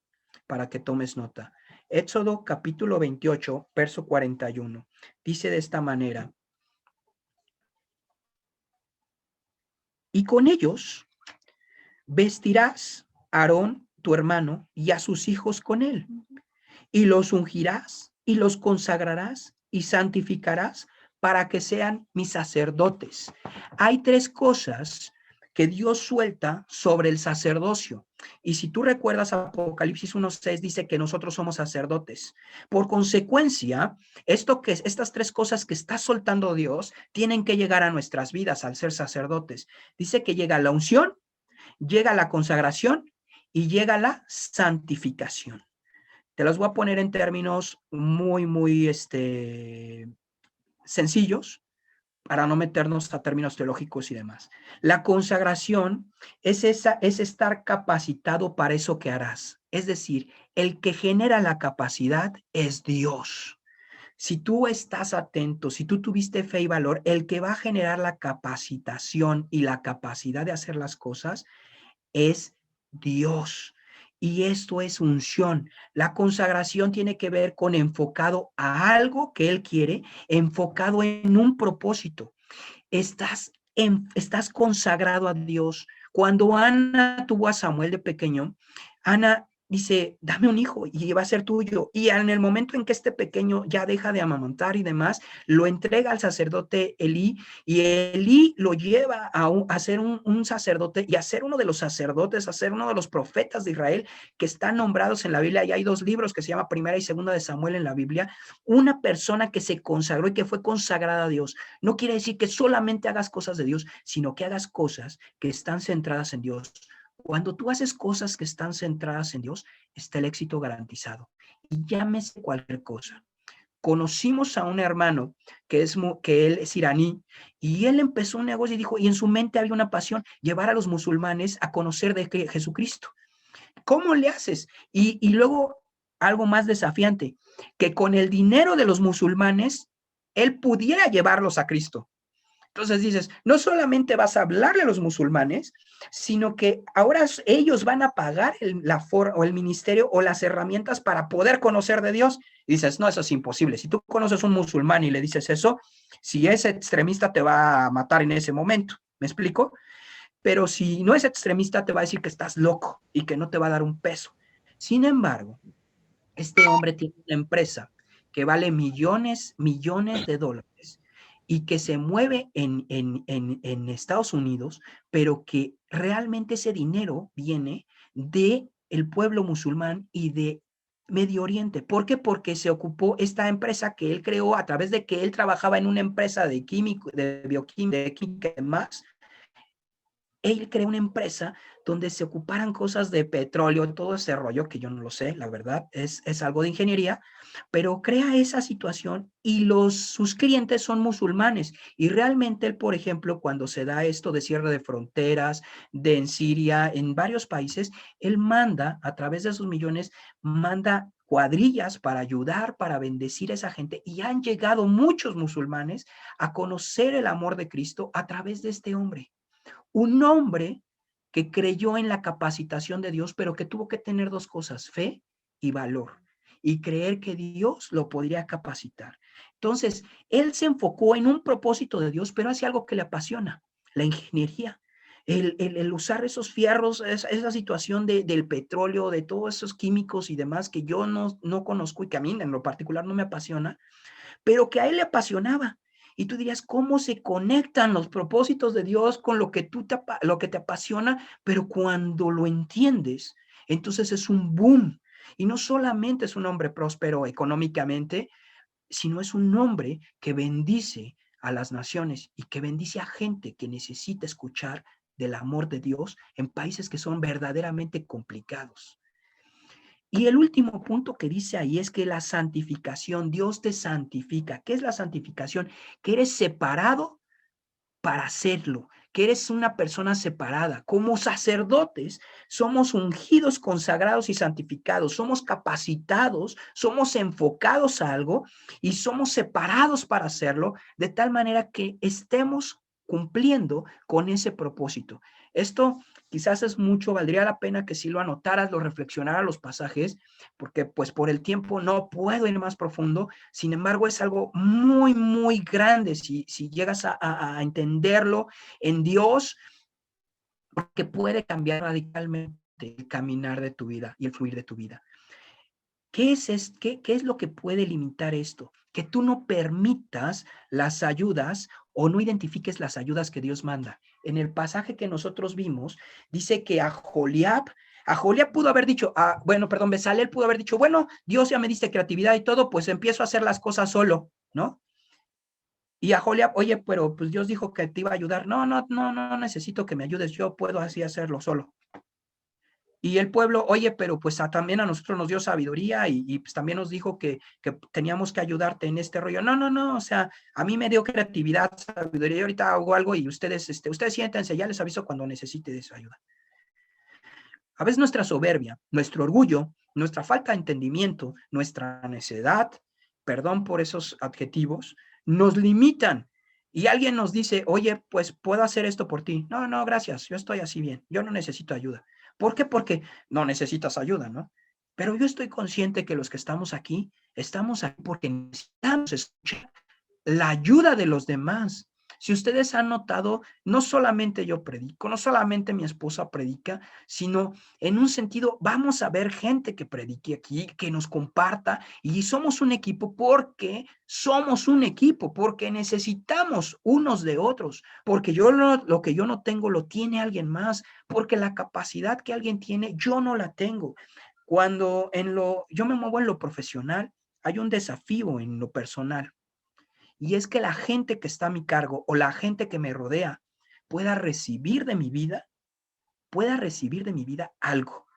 Speaker 2: para que tomes nota. Éxodo capítulo 28, verso 41. Dice de esta manera: y con ellos vestirás a Aarón, tu hermano, y a sus hijos con él, y los ungirás y los consagrarás y santificarás para que sean mis sacerdotes. Hay 3 cosas que Dios suelta sobre el sacerdocio. Y si tú recuerdas Apocalipsis 1:6, dice que nosotros somos sacerdotes. Por consecuencia, estas 3 cosas que está soltando Dios tienen que llegar a nuestras vidas al ser sacerdotes. Dice que llega la unción, llega la consagración y llega la santificación. Te las voy a poner en términos muy sencillos para no meternos a términos teológicos y demás. La consagración es estar capacitado para eso que harás. Es decir, el que genera la capacidad es Dios. Si tú estás atento, si tú tuviste fe y valor, el que va a generar la capacitación y la capacidad de hacer las cosas es Dios. Y esto es unción. La consagración tiene que ver con enfocado a algo que Él quiere, enfocado en un propósito. Estás estás consagrado a Dios. Cuando Ana tuvo a Samuel de pequeño, Ana dice, dame un hijo y va a ser tuyo. Y en el momento en que este pequeño ya deja de amamantar y demás, lo entrega al sacerdote Elí, y Elí lo lleva a ser un sacerdote y a ser uno de los sacerdotes, a ser uno de los profetas de Israel que están nombrados en la Biblia. Y hay 2 libros que se llama Primera y Segunda de Samuel en la Biblia. Una persona que se consagró y que fue consagrada a Dios. No quiere decir que solamente hagas cosas de Dios, sino que hagas cosas que están centradas en Dios. Cuando tú haces cosas que están centradas en Dios, está el éxito garantizado. Y llámese cualquier cosa. Conocimos a un hermano que él es iraní, y él empezó un negocio y dijo, y en su mente había una pasión, llevar a los musulmanes a conocer de Jesucristo. ¿Cómo le haces? Y luego algo más desafiante, que con el dinero de los musulmanes, él pudiera llevarlos a Cristo. Entonces dices, no solamente vas a hablarle a los musulmanes, sino que ahora ellos van a pagar o el ministerio o las herramientas para poder conocer de Dios. Y dices, no, eso es imposible. Si tú conoces a un musulmán y le dices eso, si es extremista te va a matar en ese momento. ¿Me explico? Pero si no es extremista, te va a decir que estás loco y que no te va a dar un peso. Sin embargo, este hombre tiene una empresa que vale millones de dólares y que se mueve en Estados Unidos, pero que realmente ese dinero viene de el pueblo musulmán y de Medio Oriente. ¿Por qué? Porque se ocupó esta empresa que él creó a través de que él trabajaba en una empresa de químico, de bioquímica, de química y demás. Él creó una empresa donde se ocuparan cosas de petróleo, todo ese rollo que yo no lo sé, la verdad, es algo de ingeniería, pero crea esa situación y sus clientes son musulmanes. Y realmente él, por ejemplo, cuando se da esto de cierre de fronteras, en Siria, en varios países, él manda, a través de sus millones, manda cuadrillas para ayudar, para bendecir a esa gente, y han llegado muchos musulmanes a conocer el amor de Cristo a través de este hombre. Un hombre que creyó en la capacitación de Dios, pero que tuvo que tener 2 cosas, fe y valor, y creer que Dios lo podría capacitar. Entonces, él se enfocó en un propósito de Dios, pero hace algo que le apasiona, la ingeniería. El usar esos fierros, esa situación del petróleo, de todos esos químicos y demás que yo no conozco y que a mí en lo particular no me apasiona, pero que a él le apasionaba. Y tú dirías, ¿cómo se conectan los propósitos de Dios con lo que lo que te apasiona? Pero cuando lo entiendes, entonces es un boom. Y no solamente es un hombre próspero económicamente, sino es un hombre que bendice a las naciones y que bendice a gente que necesita escuchar del amor de Dios en países que son verdaderamente complicados. Y el último punto que dice ahí es que la santificación, Dios te santifica. ¿Qué es la santificación? Que eres separado para hacerlo, que eres una persona separada. Como sacerdotes, somos ungidos, consagrados y santificados. Somos capacitados, somos enfocados a algo y somos separados para hacerlo, de tal manera que estemos cumpliendo con ese propósito. Esto quizás es mucho, valdría la pena que si lo anotaras, lo reflexionaras los pasajes, porque pues por el tiempo no puedo ir más profundo. Sin embargo, es algo muy, muy grande si llegas a entenderlo en Dios, porque puede cambiar radicalmente el caminar de tu vida y el fluir de tu vida. ¿Qué es lo que puede limitar esto? Que tú no permitas las ayudas o no identifiques las ayudas que Dios manda. En el pasaje que nosotros vimos, dice que a Joliab pudo haber dicho, Bezalel pudo haber dicho, bueno, Dios ya me diste creatividad y todo, pues empiezo a hacer las cosas solo, ¿no? Y a Joliab, oye, pero pues Dios dijo que te iba a ayudar. No necesito que me ayudes, yo puedo así hacerlo solo. Y el pueblo, oye, pero pues también a nosotros nos dio sabiduría y pues también nos dijo que teníamos que ayudarte en este rollo. No, o sea, a mí me dio creatividad, sabiduría, y ahorita hago algo y ustedes siéntense, ya les aviso cuando necesite esa ayuda. A veces nuestra soberbia, nuestro orgullo, nuestra falta de entendimiento, nuestra necedad, perdón por esos adjetivos, nos limitan. Y alguien nos dice, oye, pues puedo hacer esto por ti. No, gracias, yo estoy así bien, yo no necesito ayuda. ¿Por qué? Porque no necesitas ayuda, ¿no? Pero yo estoy consciente que los que estamos aquí porque necesitamos escuchar la ayuda de los demás. Si ustedes han notado, no solamente yo predico, no solamente mi esposa predica, sino en un sentido, vamos a ver gente que predique aquí, que nos comparta, y somos un equipo porque necesitamos unos de otros, porque lo que yo no tengo lo tiene alguien más, porque la capacidad que alguien tiene, yo no la tengo. Cuando yo me muevo en lo profesional, hay un desafío en lo personal, y es que la gente que está a mi cargo o la gente que me rodea pueda recibir de mi vida algo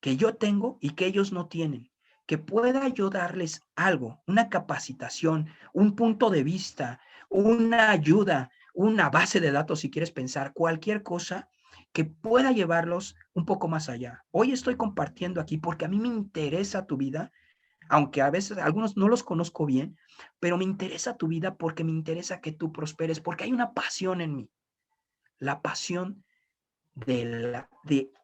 Speaker 2: que yo tengo y que ellos no tienen, que pueda yo darles algo, una capacitación, un punto de vista, una ayuda, una base de datos, si quieres pensar, cualquier cosa que pueda llevarlos un poco más allá. Hoy estoy compartiendo aquí porque a mí me interesa tu vida, aunque a veces algunos no los conozco bien, pero me interesa tu vida porque me interesa que tú prosperes, porque hay una pasión en mí, la pasión de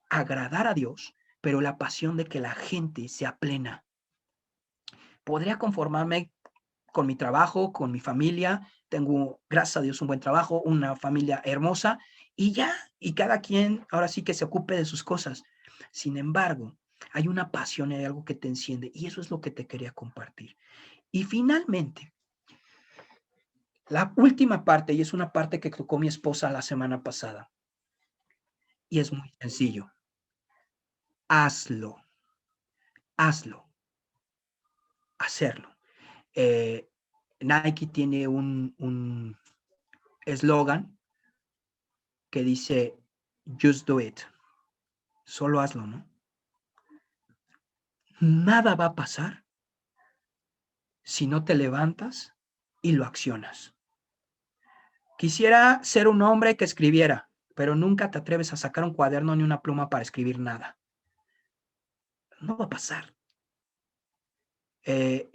Speaker 2: agradar a Dios, pero la pasión de que la gente sea plena. Podría conformarme con mi trabajo, con mi familia, tengo, gracias a Dios, un buen trabajo, una familia hermosa, y ya, y cada quien ahora sí que se ocupe de sus cosas. Sin embargo, hay una pasión, hay algo que te enciende, y eso es lo que te quería compartir. Y finalmente, la última parte, y es una parte que tocó mi esposa la semana pasada, y es muy sencillo. Hazlo. Hacerlo. Nike tiene un eslogan que dice, just do it. Solo hazlo, ¿no? Nada va a pasar si no te levantas y lo accionas. Quisiera ser un hombre que escribiera, pero nunca te atreves a sacar un cuaderno ni una pluma para escribir nada. No va a pasar.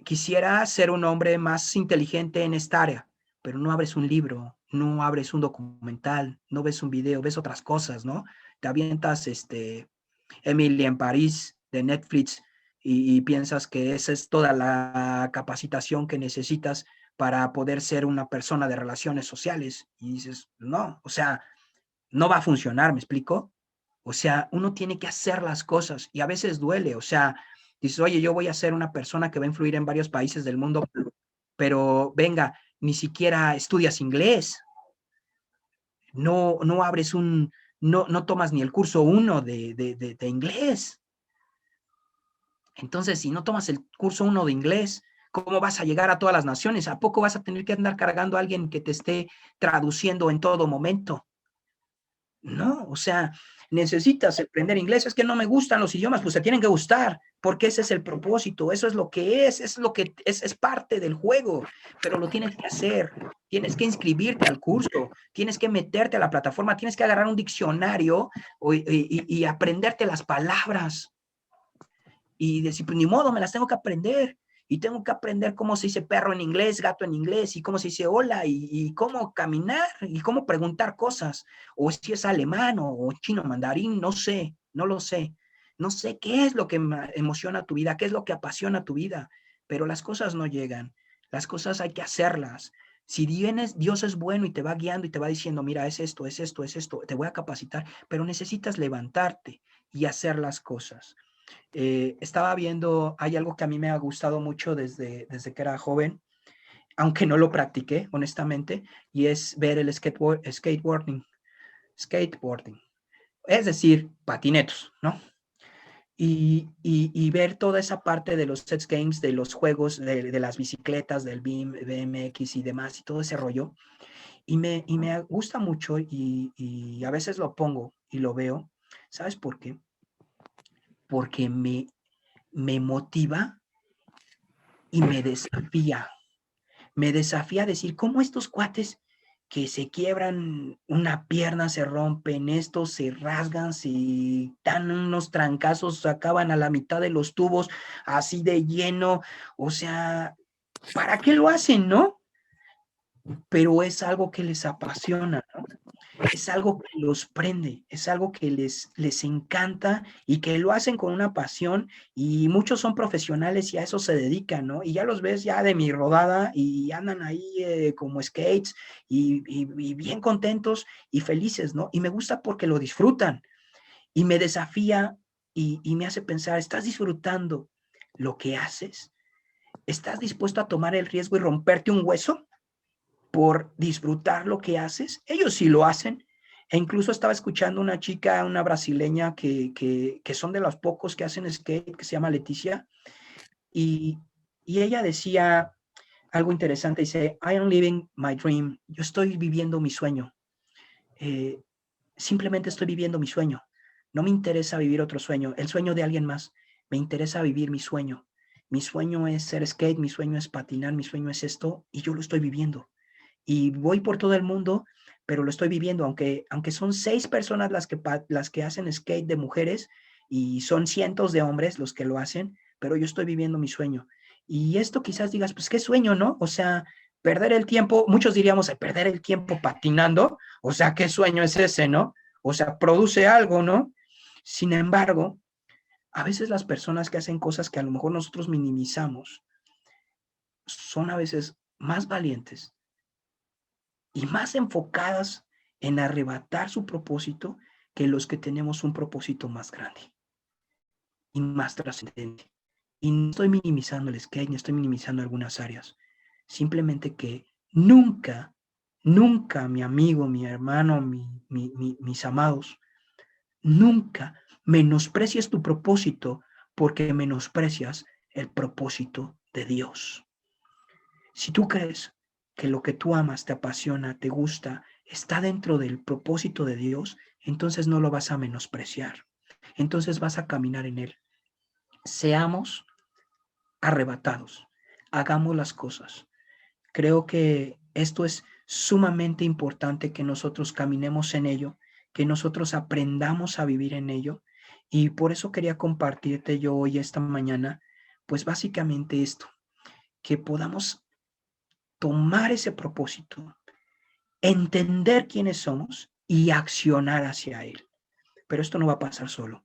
Speaker 2: Quisiera ser un hombre más inteligente en esta área, pero no abres un libro, no abres un documental, no ves un video, ves otras cosas, ¿no? Te avientas Emily en París de Netflix y piensas que esa es toda la capacitación que necesitas para poder ser una persona de relaciones sociales. Y dices, no, o sea, no va a funcionar, ¿me explico? O sea, uno tiene que hacer las cosas y a veces duele, o sea, dices, oye, yo voy a ser una persona que va a influir en varios países del mundo, pero venga, ni siquiera estudias inglés, no abres no tomas ni el curso 1 de inglés. Entonces, si no tomas el curso 1 de inglés, ¿cómo vas a llegar a todas las naciones? ¿A poco vas a tener que andar cargando a alguien que te esté traduciendo en todo momento? No, o sea, necesitas aprender inglés. Es que no me gustan los idiomas, pues se tienen que gustar, porque ese es el propósito, eso es lo que es lo que es parte del juego, pero lo tienes que hacer. Tienes que inscribirte al curso, tienes que meterte a la plataforma, tienes que agarrar un diccionario y aprenderte las palabras. Y decir, pues ni modo, me las tengo que aprender. Y tengo que aprender cómo se dice perro en inglés, gato en inglés, y cómo se dice hola, y cómo caminar, y cómo preguntar cosas, o si es alemán o chino mandarín, no sé, no lo sé. No sé qué es lo que emociona tu vida, qué es lo que apasiona tu vida, pero las cosas no llegan, las cosas hay que hacerlas. Si vienes, Dios es bueno y te va guiando y te va diciendo, mira, es esto, te voy a capacitar, pero necesitas levantarte y hacer las cosas. Estaba viendo, hay algo que a mí me ha gustado mucho desde que era joven, aunque no lo practiqué, honestamente, y es ver el skateboarding, es decir, patinetos, ¿no? Y ver toda esa parte de los Sex Games, de los juegos, de las bicicletas, del BMX y demás, y todo ese rollo, y me gusta mucho y a veces lo pongo y lo veo. ¿Sabes por qué? Porque me motiva y me desafía a decir, ¿cómo estos cuates que se quiebran una pierna, se rompen, estos se rasgan, se dan unos trancazos, acaban a la mitad de los tubos, así de lleno? O sea, ¿para qué lo hacen, no? Pero es algo que les apasiona, ¿no? es algo que los prende, es algo que les encanta y que lo hacen con una pasión, y muchos son profesionales y a eso se dedican, ¿no? Y ya los ves ya de mi rodada y andan ahí como skates y bien contentos y felices, ¿no? Y me gusta porque lo disfrutan y me desafía y me hace pensar, ¿estás disfrutando lo que haces? ¿Estás dispuesto a tomar el riesgo y romperte un hueso por disfrutar lo que haces? Ellos sí lo hacen. E incluso estaba escuchando una chica, una brasileña que son de los pocos que hacen skate, que se llama Leticia, y, y ella decía algo interesante, dice, I am living my dream, yo estoy viviendo mi sueño, eh, simplemente estoy viviendo mi sueño, no me interesa vivir otro sueño, el sueño de alguien más, me interesa vivir mi sueño es ser skate, mi sueño es patinar, mi sueño es esto, y yo lo estoy viviendo. Y voy por todo el mundo, pero lo estoy viviendo, aunque son 6 personas las que hacen skate de mujeres y son cientos de hombres los que lo hacen, pero yo estoy viviendo mi sueño. Y esto quizás digas, pues qué sueño, ¿no? O sea, perder el tiempo, muchos diríamos, perder el tiempo patinando, o sea, ¿qué sueño es ese, no? O sea, produce algo, ¿no? Sin embargo, a veces las personas que hacen cosas que a lo mejor nosotros minimizamos son a veces más valientes y más enfocadas en arrebatar su propósito que los que tenemos un propósito más grande y más trascendente. Y no estoy minimizando el skate, ni estoy minimizando algunas áreas. Simplemente que nunca, nunca, mi amigo, mi hermano, mis amados, nunca menosprecies tu propósito porque menosprecias el propósito de Dios. Si tú crees que lo que tú amas, te apasiona, te gusta, está dentro del propósito de Dios, entonces no lo vas a menospreciar. Entonces vas a caminar en él. Seamos arrebatados. Hagamos las cosas. Creo que esto es sumamente importante, que nosotros caminemos en ello, que nosotros aprendamos a vivir en ello. Y por eso quería compartirte yo hoy, esta mañana, pues básicamente esto, que podamos tomar ese propósito, entender quiénes somos y accionar hacia él. Pero esto no va a pasar solo.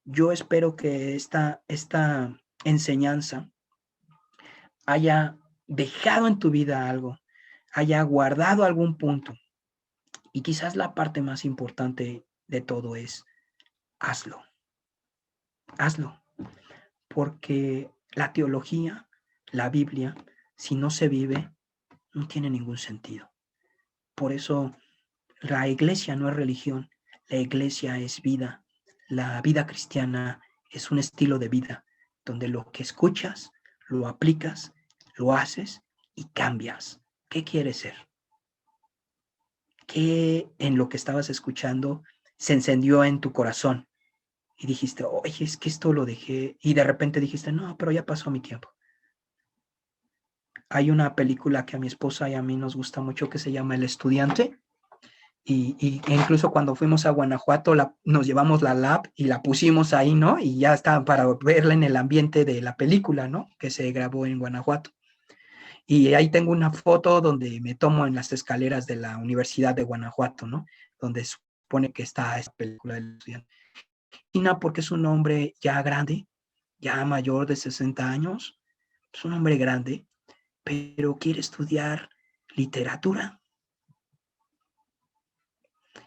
Speaker 2: Yo espero que esta enseñanza haya dejado en tu vida algo, haya guardado algún punto. Y quizás la parte más importante de todo es, hazlo. Hazlo. Porque la teología, la Biblia, si no se vive, no tiene ningún sentido. Por eso la iglesia no es religión, la iglesia es vida. La vida cristiana es un estilo de vida donde lo que escuchas, lo aplicas, lo haces y cambias. ¿Qué quieres ser? ¿Qué en lo que estabas escuchando se encendió en tu corazón? Y dijiste, oye, es que esto lo dejé. Y de repente dijiste, no, pero ya pasó mi tiempo. Hay una película que a mi esposa y a mí nos gusta mucho que se llama El Estudiante. Y incluso cuando fuimos a Guanajuato nos llevamos la lap y la pusimos ahí, ¿no? Y ya está para verla en el ambiente de la película, ¿no? Que se grabó en Guanajuato. Y ahí tengo una foto donde me tomo en las escaleras de la Universidad de Guanajuato, ¿no? Donde supone que está esa película del estudiante. Y no, porque es un hombre ya grande, ya mayor de 60 años, es un hombre grande, pero quiere estudiar literatura.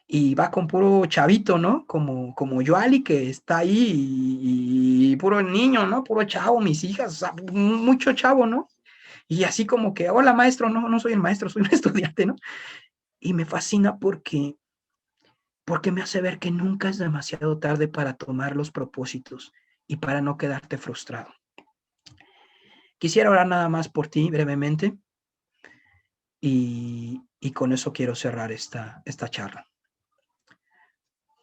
Speaker 2: Y va con puro chavito, ¿no? Como Yoali, que está ahí, y puro niño, ¿no? Puro chavo, mis hijas, o sea, mucho chavo, ¿no? Y así como que, hola maestro, no soy el maestro, soy un estudiante, ¿no? Y me fascina porque me hace ver que nunca es demasiado tarde para tomar los propósitos y para no quedarte frustrado. Quisiera orar nada más por ti brevemente y con eso quiero cerrar esta charla.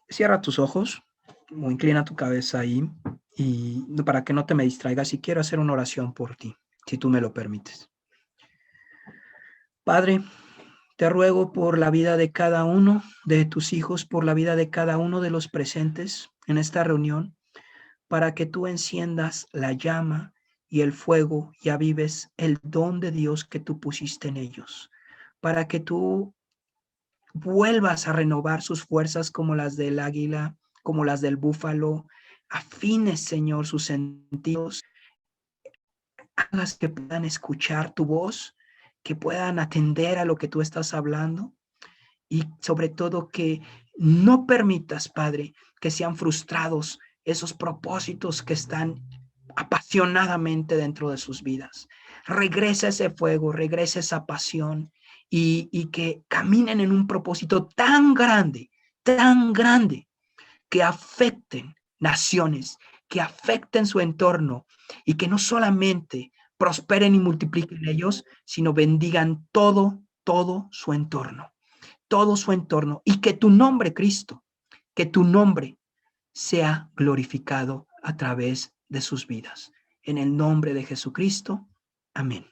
Speaker 2: Cierra tus ojos o inclina tu cabeza ahí, y para que no te me distraigas, y quiero hacer una oración por ti, si tú me lo permites. Padre, te ruego por la vida de cada uno de tus hijos, por la vida de cada uno de los presentes en esta reunión, para que tú enciendas la llama y el fuego y avives el don de Dios que tú pusiste en ellos, para que tú vuelvas a renovar sus fuerzas como las del águila, como las del búfalo. Afines, Señor, sus sentidos. Hagas que puedan escuchar tu voz, que puedan atender a lo que tú estás hablando. Y sobre todo que no permitas, Padre, que sean frustrados esos propósitos que están apasionadamente dentro de sus vidas. Regresa ese fuego, regresa esa pasión y que caminen en un propósito tan grande, que afecten naciones, que afecten su entorno y que no solamente prosperen y multipliquen ellos, sino bendigan todo su entorno, y que tu nombre, Cristo, que tu nombre sea glorificado a través de sus vidas. En el nombre de Jesucristo. Amén.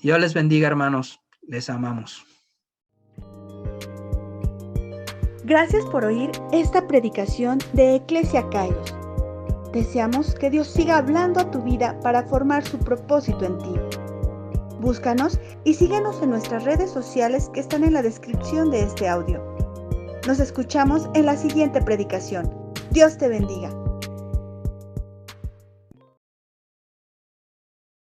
Speaker 2: Dios les bendiga, hermanos. Les amamos.
Speaker 1: Gracias por oír esta predicación de Eclesia Kairos. Deseamos que Dios siga hablando a tu vida para formar su propósito en ti. Búscanos y síguenos en nuestras redes sociales que están en la descripción de este audio. Nos escuchamos en la siguiente predicación. Dios te bendiga.